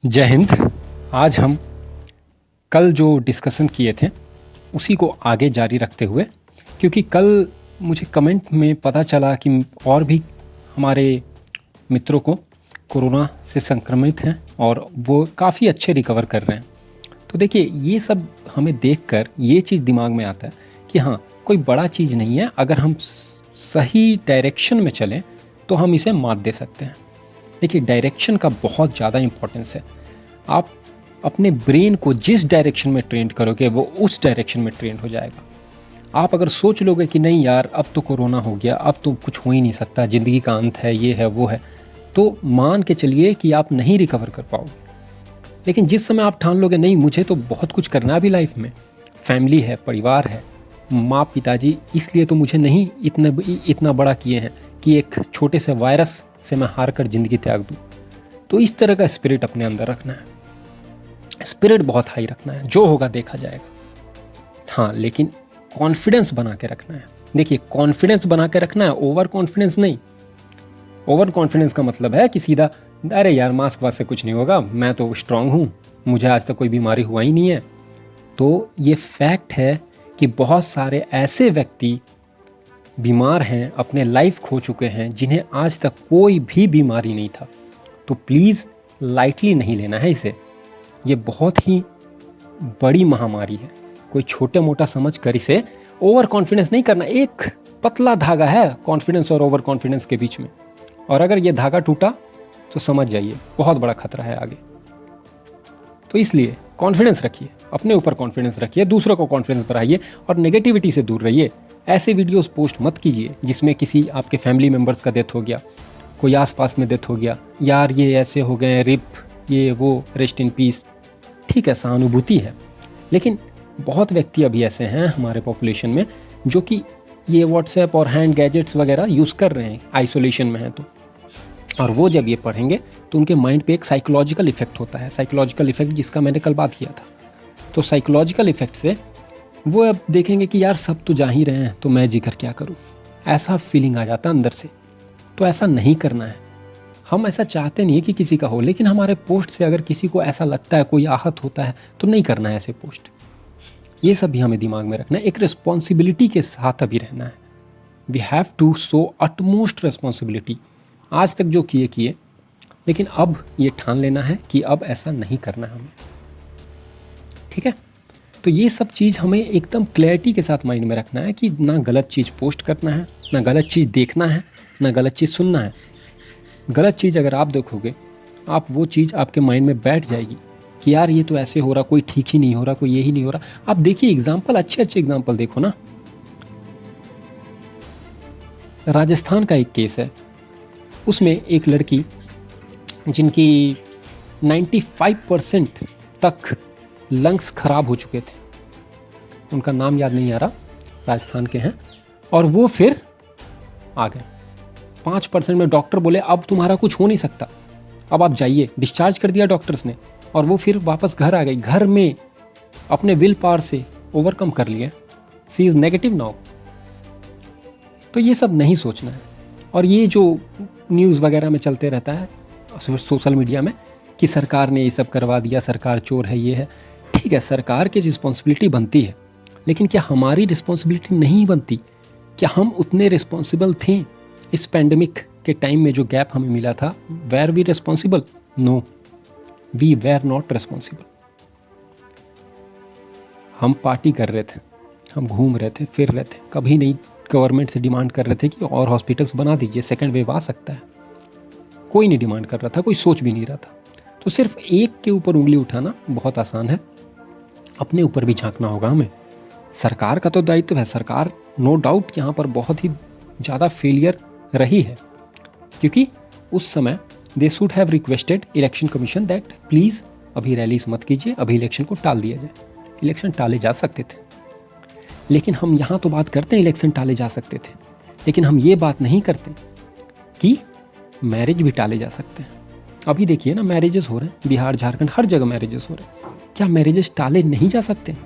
जय हिंद। आज हम कल जो डिस्कशन किए थे उसी को आगे जारी रखते हुए, क्योंकि कल मुझे कमेंट में पता चला कि और भी हमारे मित्रों को कोरोना से संक्रमित हैं और वो काफ़ी अच्छे रिकवर कर रहे हैं। तो देखिए, ये सब हमें देखकर ये चीज़ दिमाग में आता है कि हाँ, कोई बड़ा चीज़ नहीं है। अगर हम सही डायरेक्शन में चलें तो हम इसे मात दे सकते हैं। देखिए, डायरेक्शन का बहुत ज़्यादा इम्पोर्टेंस है। आप अपने ब्रेन को जिस डायरेक्शन में ट्रेन करोगे वो उस डायरेक्शन में ट्रेन हो जाएगा। आप अगर सोच लोगे कि नहीं यार, अब तो कोरोना हो गया, अब तो कुछ हो ही नहीं सकता, ज़िंदगी का अंत है, ये है वो है, तो मान के चलिए कि आप नहीं रिकवर कर पाओगे। लेकिन जिस समय आप ठान लोगे नहीं, मुझे तो बहुत कुछ करना है अभी लाइफ में, फैमिली है, परिवार है, माँ पिताजी, इसलिए तो मुझे नहीं इतना बड़ा किए हैं कि एक छोटे से वायरस से मैं हार कर ज़िंदगी त्याग दूँ। तो इस तरह का स्पिरिट अपने अंदर रखना है, स्पिरिट बहुत हाई रखना है, जो होगा देखा जाएगा। हाँ, लेकिन कॉन्फिडेंस बना के रखना है। देखिए, कॉन्फिडेंस बना के रखना है, ओवर कॉन्फिडेंस नहीं। ओवर कॉन्फिडेंस का मतलब है कि सीधा अरे यार, मास्क वास्क से कुछ नहीं होगा, मैं तो स्ट्रांग हूँ, मुझे आज तक कोई बीमारी हुआ ही नहीं है। तो ये फैक्ट है कि बहुत सारे ऐसे व्यक्ति बीमार हैं, अपने लाइफ खो चुके हैं, जिन्हें आज तक कोई भी बीमारी नहीं था। तो प्लीज़ लाइटली नहीं लेना है इसे। ये बहुत ही बड़ी महामारी है। कोई छोटे मोटा समझ कर इसे ओवर कॉन्फिडेंस नहीं करना। एक पतला धागा है कॉन्फिडेंस और ओवर कॉन्फिडेंस के बीच में, और अगर ये धागा टूटा तो समझ जाइए बहुत बड़ा खतरा है आगे। तो इसलिए कॉन्फिडेंस रखिए, अपने ऊपर कॉन्फिडेंस रखिए, दूसरों को कॉन्फिडेंस बढ़ाइए और नेगेटिविटी से दूर रहिए। ऐसे वीडियोस पोस्ट मत कीजिए जिसमें किसी आपके फैमिली मेम्बर्स का डेथ हो गया, कोई आसपास में डेथ हो गया, यार ये ऐसे हो गए, रिप, ये वो, रेस्ट इन पीस। ठीक है, सहानुभूति है, लेकिन बहुत व्यक्ति अभी ऐसे हैं हमारे पॉपुलेशन में जो कि ये व्हाट्सएप और हैंड गैजेट्स वगैरह यूज़ कर रहे हैं, आइसोलेशन में हैं तो, और वो जब ये पढ़ेंगे तो उनके माइंड पे एक साइकोलॉजिकल इफेक्ट होता है। साइकोलॉजिकल इफेक्ट जिसका मैंने कल बात किया था। तो साइकोलॉजिकल इफेक्ट से वो अब देखेंगे कि यार सब तो जा ही रहे हैं, तो मैं जी कर क्या करूँ, ऐसा फीलिंग आ जाता है अंदर से। तो ऐसा नहीं करना है। हम ऐसा चाहते नहीं कि किसी का हो, लेकिन हमारे पोस्ट से अगर किसी को ऐसा लगता है, कोई आहत होता है, तो नहीं करना है ऐसे पोस्ट। ये सब भी हमें दिमाग में रखना है। एक रिस्पॉन्सिबिलिटी के साथ अभी रहना है। We have to show utmost responsibility. आज तक जो किए, लेकिन अब ये ठान लेना है कि अब ऐसा नहीं करना है हमें। ठीक है, तो ये सब चीज़ हमें एकदम क्लैरिटी के साथ माइंड में रखना है कि ना गलत चीज़ पोस्ट करना है, ना गलत चीज़ देखना है, ना गलत चीज़ सुनना है। गलत चीज़ अगर आप देखोगे, आप वो चीज़ आपके माइंड में बैठ जाएगी कि यार ये तो ऐसे हो रहा, कोई ठीक ही नहीं हो रहा, कोई यही नहीं हो रहा। आप देखिए एग्जाम्पल, अच्छे अच्छे एग्जाम्पल देखो ना। राजस्थान का एक केस है, उसमें एक लड़की जिनकी 95% तक लंग्स खराब हो चुके थे, उनका नाम याद नहीं आ रहा, राजस्थान के हैं, और वो फिर आ गए। 5% में डॉक्टर बोले अब तुम्हारा कुछ हो नहीं सकता, अब आप जाइए, डिस्चार्ज कर दिया डॉक्टर्स ने, और वो फिर वापस घर आ गई। घर में अपने विल पावर से ओवरकम कर लिया। सी इज़ नेगेटिव नाउ। तो ये सब नहीं सोचना है। और ये जो न्यूज़ वगैरह में चलते रहता है सोशल मीडिया में कि सरकार ने ये सब करवा दिया, सरकार चोर है, ये है, ठीक है, सरकार की रिस्पॉन्सिबिलिटी बनती है, लेकिन क्या हमारी रिस्पॉन्सिबिलिटी नहीं बनती? क्या हम उतने रिस्पॉन्सिबल थे? इस पैंडमिक के टाइम में जो गैप हमें मिला था, were we responsible? No, we were not responsible. हम पार्टी कर रहे थे, हम घूम रहे थे, फिर रहे थे, कभी नहीं गवर्नमेंट से डिमांड कर रहे थे कि और हॉस्पिटल्स बना दीजिए, सेकेंड वेव आ सकता है। कोई नहीं डिमांड कर रहा था, कोई सोच भी नहीं रहा था। तो सिर्फ एक के ऊपर उंगली उठाना बहुत आसान है, अपने ऊपर भी झांकना होगा हमें। सरकार का तो दायित्व है, सरकार नो डाउट यहाँ पर बहुत ही ज़्यादा फेलियर रही है, क्योंकि उस समय they should have requested election commission that please अभी रैलीज मत कीजिए, अभी इलेक्शन को टाल दिया जाए। इलेक्शन टाले जा सकते थे, लेकिन हम यहाँ तो बात करते हैं इलेक्शन टाले जा सकते थे, लेकिन हम ये बात नहीं करते कि मैरिज भी टाले जा सकते हैं। अभी देखिए ना, मैरिजेस हो रहे हैं, बिहार झारखंड हर जगह मैरिजेस हो रहे हैं। क्या मैरिजेस टाले नहीं जा सकते?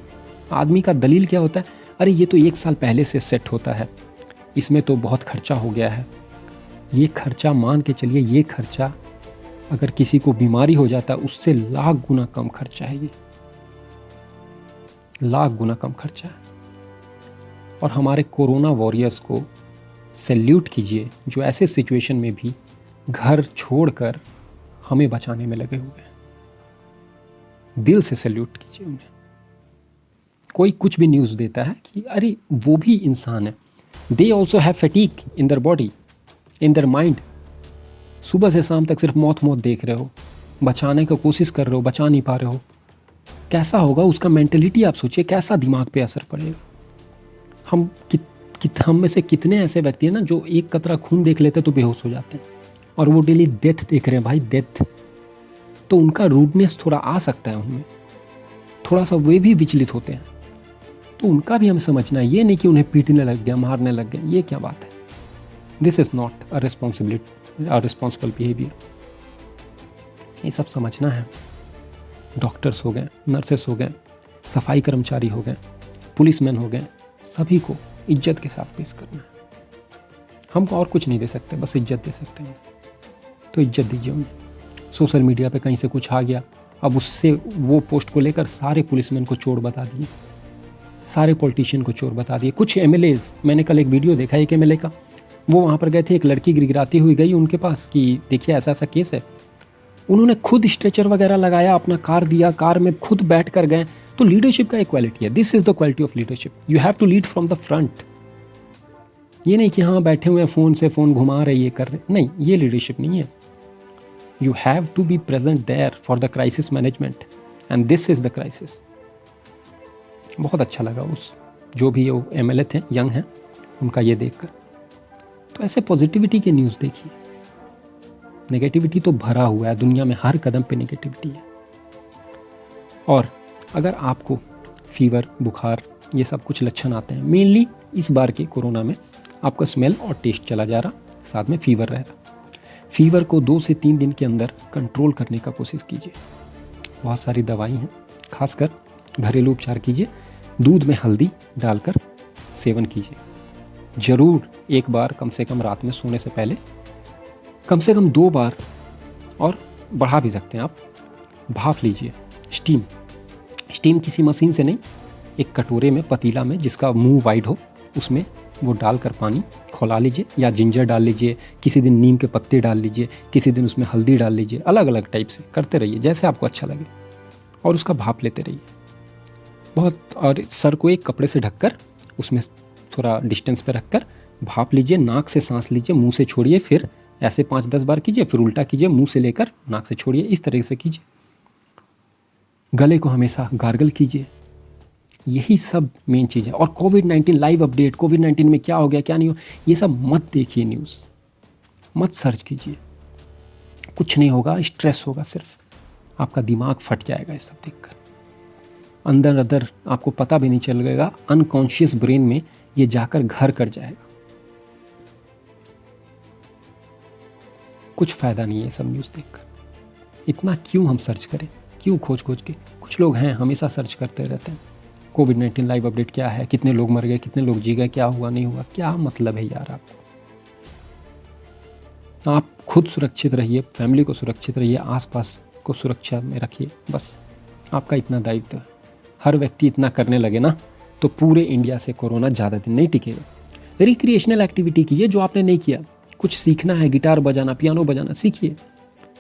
आदमी का दलील क्या होता है? अरे ये तो 1 साल पहले से सेट होता है, इसमें तो बहुत खर्चा हो गया है। ये खर्चा मान के चलिए, ये खर्चा अगर किसी को बीमारी हो जाता है उससे लाख गुना कम खर्चा है, ये लाख गुना कम खर्चा है। और हमारे कोरोना वॉरियर्स को सैल्यूट कीजिए जो ऐसे सिचुएशन में भी घर छोड़कर हमें बचाने में लगे हुए हैं। दिल से सैल्यूट कीजिए उन्हें। कोई कुछ भी न्यूज़ देता है कि अरे वो भी इंसान है, they also have fatigue in their body, in their mind. सुबह से शाम तक सिर्फ मौत मौत देख रहे हो, बचाने का कोशिश कर रहे हो, बचा नहीं पा रहे हो। कैसा होगा उसका मेंटलिटी, आप सोचिए कैसा दिमाग पे असर पड़ेगा। हम में से कितने ऐसे व्यक्ति हैं ना जो एक कतरा खून देख लेते तो बेहोश हो जाते हैं, और वो डेली डेथ देख रहे हैं भाई, डेथ। तो उनका रूडनेस थोड़ा आ सकता है उनमें, थोड़ा सा वे भी विचलित होते हैं। तो उनका भी हमें समझना है, ये नहीं कि उन्हें पीटने लग गया, मारने लग गया, ये क्या बात है। This is not a responsible behaviour. ये सब समझना है। डॉक्टर्स हो गए, नर्सेस हो गए, सफाई कर्मचारी हो गए, पुलिसमैन हो गए, सभी को इज्जत के साथ पेश करना है। हम और कुछ नहीं दे सकते, बस इज्जत दे सकते हैं। तो इज्जत दीजिए उन्हें। सोशल मीडिया पे कहीं से कुछ आ गया, अब उससे वो पोस्ट को लेकर सारे पुलिसमैन को चोर बता दिए, सारे पॉलिटिशियन को चोर बता दिए। कुछ एमएलएज, मैंने कल एक वीडियो देखा एक एमएलए का, वो वहाँ पर गए थे, एक लड़की गिड़गिड़ाती हुई गई उनके पास कि देखिए ऐसा ऐसा केस है। उन्होंने खुद स्ट्रेचर वगैरह लगाया, अपना कार दिया, कार में खुद बैठ कर गए। तो लीडरशिप का एक क्वालिटी है, this is the quality of leadership. You have to lead from the front. ये नहीं कि हाँ बैठे हुए हैं फ़ोन से फ़ोन घुमा रहे, ये कर रहे, नहीं, ये लीडरशिप नहीं है। You have to be present there for the crisis management, and this is the crisis. बहुत अच्छा लगा उस जो भी वो एमएलए थे, यंग हैं, उनका ये देखकर। तो ऐसे पॉजिटिविटी के न्यूज़ देखिए। नेगेटिविटी तो भरा हुआ है दुनिया में, हर कदम पे नेगेटिविटी है। और अगर आपको फीवर, बुखार, ये सब कुछ लक्षण आते हैं, मेनली इस बार के कोरोना में आपका स्मेल और टेस्ट चला जा रहा, साथ में फीवर रह रहा। फीवर को 2 से 3 दिन के अंदर कंट्रोल करने का कोशिश कीजिए। बहुत सारी दवाई हैं, खासकर घरेलू उपचार कीजिए। दूध में हल्दी डालकर सेवन कीजिए। ज़रूर एक बार कम से कम रात में सोने से पहले, कम से कम 2 बार, और बढ़ा भी सकते हैं आप, भाप लीजिए। स्टीम किसी मशीन से नहीं, एक कटोरे में, पतीला में जिसका मुंह वाइड हो, उसमें वो डालकर पानी खौला लीजिए, या जिंजर डाल लीजिए, किसी दिन नीम के पत्ते डाल लीजिए, किसी दिन उसमें हल्दी डाल लीजिए। अलग अलग टाइप से करते रहिए जैसे आपको अच्छा लगे, और उसका भाप लेते रहिए बहुत। और सर को एक कपड़े से ढककर उसमें थोड़ा डिस्टेंस पे रखकर भाप लीजिए। नाक से सांस लीजिए, मुंह से छोड़िए, फिर ऐसे 5-10 बार कीजिए, फिर उल्टा कीजिए, मुंह से लेकर नाक से छोड़िए, इस तरह से कीजिए। गले को हमेशा गार्गल कीजिए। यही सब मेन चीज़ है। और कोविड-19 लाइव अपडेट, कोविड-19 में क्या हो गया क्या नहीं हो, ये सब मत देखिए, न्यूज़ मत सर्च कीजिए, कुछ नहीं होगा, स्ट्रेस होगा, सिर्फ आपका दिमाग फट जाएगा ये सब देखकर। अंदर आपको पता भी नहीं चलेगा, अनकॉन्शियस ब्रेन में ये जाकर घर कर जाएगा। कुछ फ़ायदा नहीं है ये सब न्यूज़ देखकर। इतना क्यों हम सर्च करें, क्यों खोज के। कुछ लोग हैं हमेशा सर्च करते रहते हैं, कोविड-19 लाइव अपडेट क्या है, कितने लोग मर गए, कितने लोग जी गए, क्या हुआ नहीं हुआ। क्या मतलब है यार आपको। आप खुद सुरक्षित रहिए, फैमिली को सुरक्षित रहिए, आसपास को सुरक्षा में रखिए, बस आपका इतना दायित्व है। हर व्यक्ति इतना करने लगे ना तो पूरे इंडिया से कोरोना ज़्यादा दिन नहीं टिकेगा। रिक्रिएशनल एक्टिविटी कीजिए जो आपने नहीं किया। कुछ सीखना है, गिटार बजाना, पियानो बजाना सीखिए।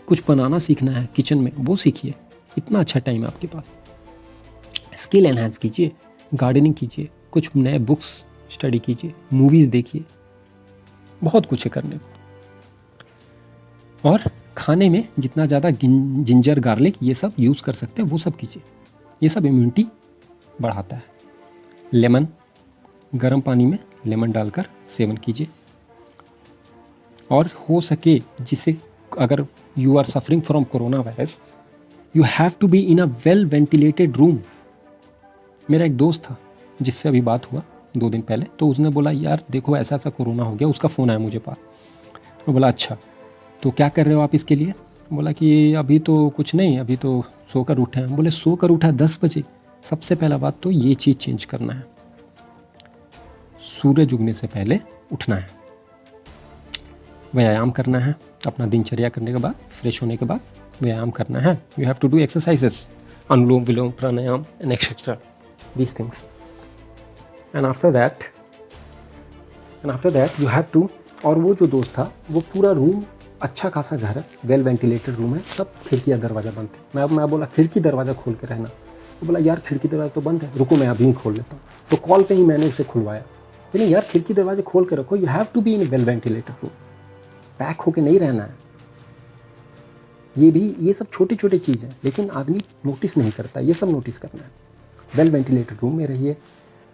कुछ बनाना सीखना है किचन में, वो सीखिए। इतना अच्छा टाइम है आपके पास। स्किल एनहांस कीजिए, गार्डनिंग कीजिए, कुछ नए बुक्स स्टडी कीजिए, मूवीज़ देखिए, बहुत कुछ है करने को। और खाने में जितना ज़्यादा जिंजर, गार्लिक ये सब यूज़ कर सकते हैं वो सब कीजिए। ये सब इम्यूनिटी बढ़ाता है। लेमन, गर्म पानी में लेमन डालकर सेवन कीजिए। और हो सके जिसे, अगर you are suffering from corona virus, you have to be in a well ventilated room. मेरा एक दोस्त था जिससे अभी बात हुआ 2 दिन पहले, तो उसने बोला यार देखो ऐसा ऐसा कोरोना हो गया, उसका फ़ोन आया मुझे पास। मैं बोला अच्छा तो क्या कर रहे हो आप इसके लिए। बोला कि अभी तो कुछ नहीं, अभी तो सोकर उठे हैं। बोले सोकर उठा 10 बजे। सबसे पहला बात तो ये चीज़ चेंज करना है, सूरज उगने से पहले उठना है, व्यायाम करना है, अपना दिनचर्या करने के बाद, फ्रेश होने के बाद व्यायाम करना है. You have to do exercises, anulom vilom pranayama and etcetera these things. And after that you have to. और वो जो दोस्त था वो पूरा रूम, अच्छा खासा घर है, वेल वेंटिलेटेड रूम है, सब खिड़कियाँ दरवाज़ा बंद थे. मैं बोला खिड़की दरवाज़ा खोल के रहना. वो बोला यार खिड़की दरवाज़ा तो बंद है, रुको मैं अभी ही खोल लेता हूँ. तो कॉल पे ही मैंने उसे खुलवाया. नहीं यार खिड़की दरवाजे खोल के रखो, you have to be in well ventilated room. Pack होके नहीं रहना है. ये सब छोटी छोटी चीज़ है, लेकिन आदमी नोटिस नहीं करता. ये सब नोटिस करना है. वेल वेंटिलेटेड रूम में रहिए.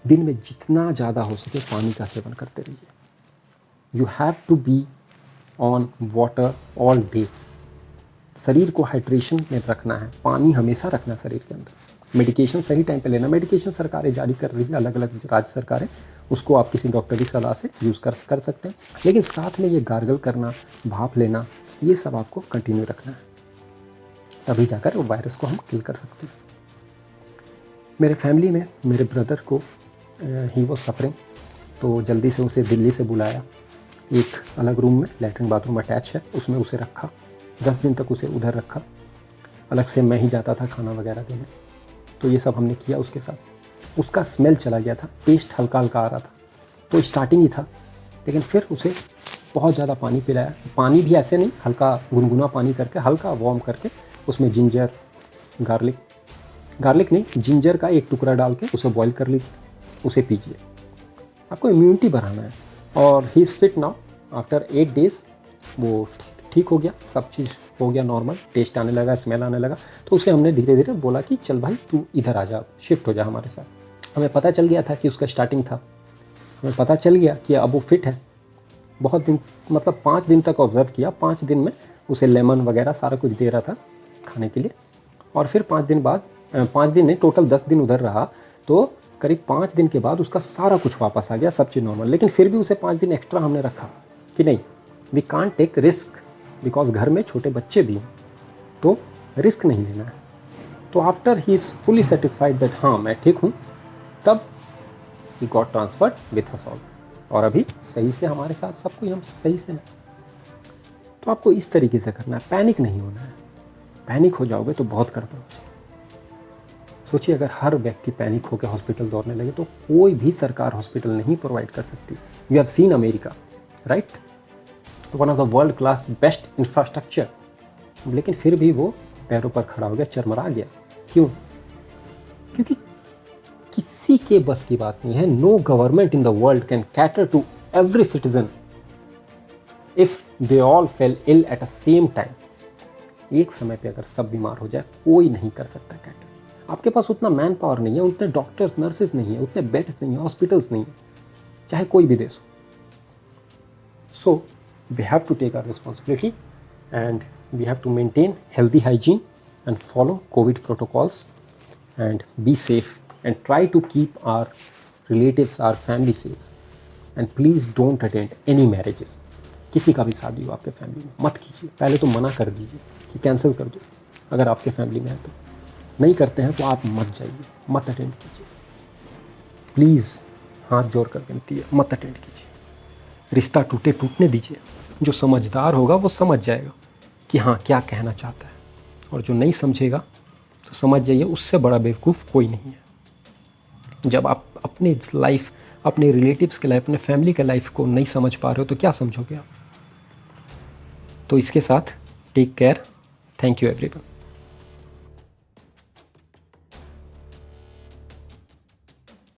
दिन में जितना ज़्यादा हो सके पानी का सेवन करते रहिए. You have to be on water all day. शरीर को हाइड्रेशन में रखना है, पानी हमेशा रखना है शरीर के अंदर. मेडिकेशन सही टाइम पे लेना. मेडिकेशन सरकारें जारी कर रही है, अलग अलग राज्य सरकारें, उसको आप किसी डॉक्टर की सलाह से यूज़ कर सकते हैं. लेकिन साथ में ये गार्गल करना, भाप लेना, ये सब आपको कंटिन्यू रखना है. तभी जाकर वो वायरस को हम किल कर सकते हैं. मेरे फैमिली में मेरे ब्रदर को ही वॉज सफरिंग, तो जल्दी से उसे दिल्ली से बुलाया. एक अलग रूम में लैट्रिन बाथरूम अटैच है, उसमें उसे रखा. 10 दिन तक उसे उधर रखा. अलग से मैं ही जाता था खाना वगैरह देने. तो ये सब हमने किया उसके साथ. उसका स्मेल चला गया था, टेस्ट हल्का हल्का आ रहा था. तो स्टार्टिंग ही था, लेकिन फिर उसे बहुत ज़्यादा पानी पिलाया. पानी भी ऐसे नहीं, हल्का गुनगुना पानी करके, हल्का वार्म करके, उसमें जिंजर, गार्लिक नहीं, जिंजर का एक टुकड़ा डाल के उसे बॉईल कर लीजिए, उसे पीजिए. आपको इम्यूनिटी बढ़ाना है. और he is fit now. After 8 days वो ठीक हो गया, सब चीज़ हो गया नॉर्मल. टेस्ट आने लगा, स्मेल आने लगा. तो उसे हमने धीरे धीरे बोला कि चल भाई तू इधर आ जा, शिफ्ट हो जा हमारे साथ. हमें पता चल गया था कि उसका स्टार्टिंग था. हमें पता चल गया कि अब वो फिट है. बहुत दिन, मतलब 5 दिन तक ऑब्ज़र्व किया. 5 दिन में उसे लेमन वगैरह सारा कुछ दे रहा था खाने के लिए. और फिर 5 दिन बाद, 5 दिन नहीं, टोटल 10 दिन उधर रहा. तो करीब 5 दिन के बाद उसका सारा कुछ वापस आ गया, सब चीज़ नॉर्मल. लेकिन फिर भी उसे 5 दिन एक्स्ट्रा हमने रखा कि नहीं, we can't take risk, because घर में छोटे बच्चे भी हैं, तो रिस्क नहीं लेना है. तो after he is fully satisfied that हाँ मैं ठीक हूँ, तब he got transferred with us all. और अभी सही से हमारे साथ सब कोई, हम सही से हैं. तो आपको इस तरीके से करना है, पैनिक नहीं होना है. पैनिक हो जाओगे तो बहुत गड़बड़ हो जाएगी. सोचिए अगर हर व्यक्ति पैनिक होकर हॉस्पिटल दौड़ने लगे तो कोई भी सरकार हॉस्पिटल नहीं प्रोवाइड कर सकती. We have seen America, right, one of the world class best infrastructure. लेकिन फिर भी वो पैरों पर खड़ा हो गया, चरमरा गया. क्यों? क्योंकि किसी के बस की बात नहीं है. No government in the world can cater to every citizen if they all fell ill at a same time. एक समय पे अगर सब बीमार हो जाए, कोई नहीं कर सकता कैटर. आपके पास उतना मैन पावर नहीं है, उतने डॉक्टर्स नर्सेज नहीं है, उतने बेड्स नहीं है, हॉस्पिटल्स नहीं है, चाहे कोई भी देश हो. So we have to take our responsibility and we have to maintain healthy hygiene and follow COVID protocols and be safe and try to keep our relatives, our family safe. And please don't attend any marriages. किसी का भी शादी हो आपके family में मत कीजिए. पहले तो मना कर दीजिए कि कैंसिल कर दो. अगर आपके फैमिली में है तो, नहीं करते हैं तो आप मत जाइए, मत अटेंड कीजिए. प्लीज़ हाथ जोड़ कर विनती है, मत अटेंड कीजिए. रिश्ता टूटने दीजिए. जो समझदार होगा वो समझ जाएगा कि हाँ क्या कहना चाहता है. और जो नहीं समझेगा तो समझ जाइए उससे बड़ा बेवकूफ़ कोई नहीं है. जब आप अपनी लाइफ, अपने रिलेटिव्स के लाइफ, अपने फैमिली के लाइफ को नहीं समझ पा रहे हो तो क्या समझोगे आप. तो इसके साथ take care. Thank you everyone.